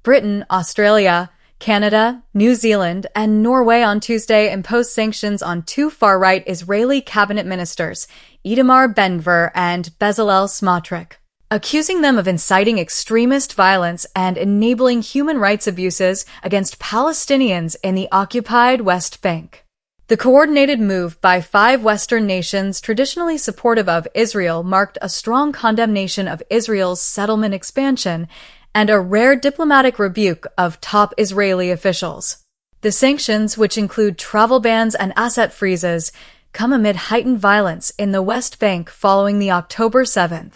Britain, Australia, Canada, New Zealand, and Norway on Tuesday imposed sanctions on two far-right Israeli cabinet ministers, Itamar Ben-Gvir and Bezalel Smotrich, accusing them of inciting extremist violence and enabling human rights abuses against Palestinians in the occupied West Bank. The coordinated move by 5 Western nations traditionally supportive of Israel marked a strong condemnation of Israel's settlement expansion and a rare diplomatic rebuke of top Israeli officials. The sanctions, which include travel bans and asset freezes, come amid heightened violence in the West Bank following the October 7,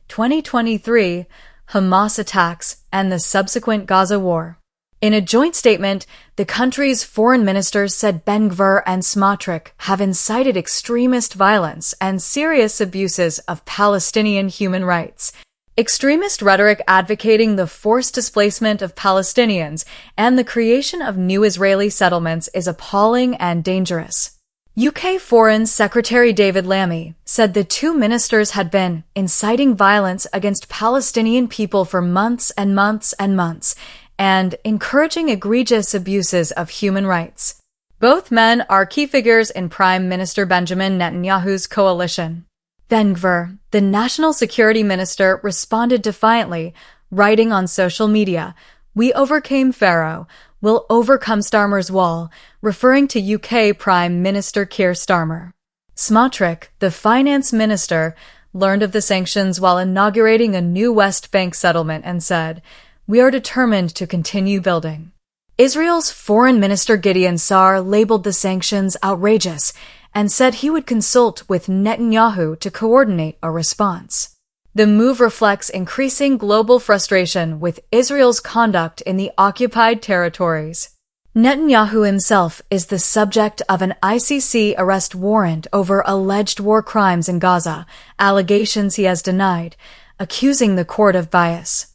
2023, Hamas attacks and the subsequent Gaza war. In a joint statement, the country's foreign ministers said Ben-Gvir and Smotrich have incited extremist violence and serious abuses of Palestinian human rights, extremist rhetoric advocating the forced displacement of Palestinians and the creation of new Israeli settlements is appalling and dangerous. UK Foreign Secretary David Lammy said the two ministers had been inciting violence against Palestinian people for months and months and months, and encouraging egregious abuses of human rights. Both men are key figures in Prime Minister Benjamin Netanyahu's coalition. Ben-Gvir, the national security minister, responded defiantly, writing on social media, "We overcame Pharaoh, we'll overcome Starmer's wall," referring to UK Prime Minister Keir Starmer. Smotrich, the finance minister, learned of the sanctions while inaugurating a new West Bank settlement and said, "We are determined to continue building." Israel's Foreign Minister Gideon Sa'ar labeled the sanctions outrageous and said he would consult with Netanyahu to coordinate a response. The move reflects increasing global frustration with Israel's conduct in the occupied territories. Netanyahu himself is the subject of an ICC arrest warrant over alleged war crimes in Gaza, allegations he has denied, accusing the court of bias.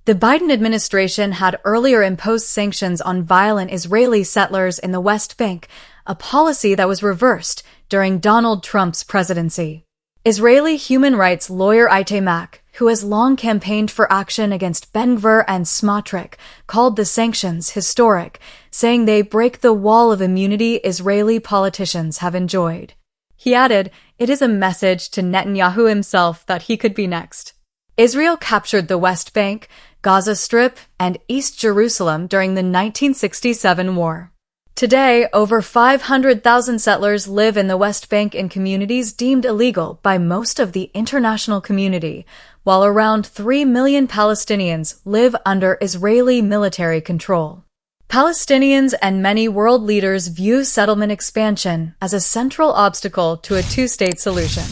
The Biden administration had earlier imposed sanctions on violent Israeli settlers in the West Bank, a policy that was reversed during Donald Trump's presidency. Israeli human rights lawyer Itamar, who has long campaigned for action against Ben-Gvir and Smotrich, called the sanctions historic, saying they break the wall of immunity Israeli politicians have enjoyed. He added, "It is a message to Netanyahu himself that he could be next." Israel captured the West Bank, Gaza Strip, and East Jerusalem during the 1967 war. Today, over 500,000 settlers live in the West Bank in communities deemed illegal by most of the international community, while around 3 million Palestinians live under Israeli military control. Palestinians and many world leaders view settlement expansion as a central obstacle to a two-state solution.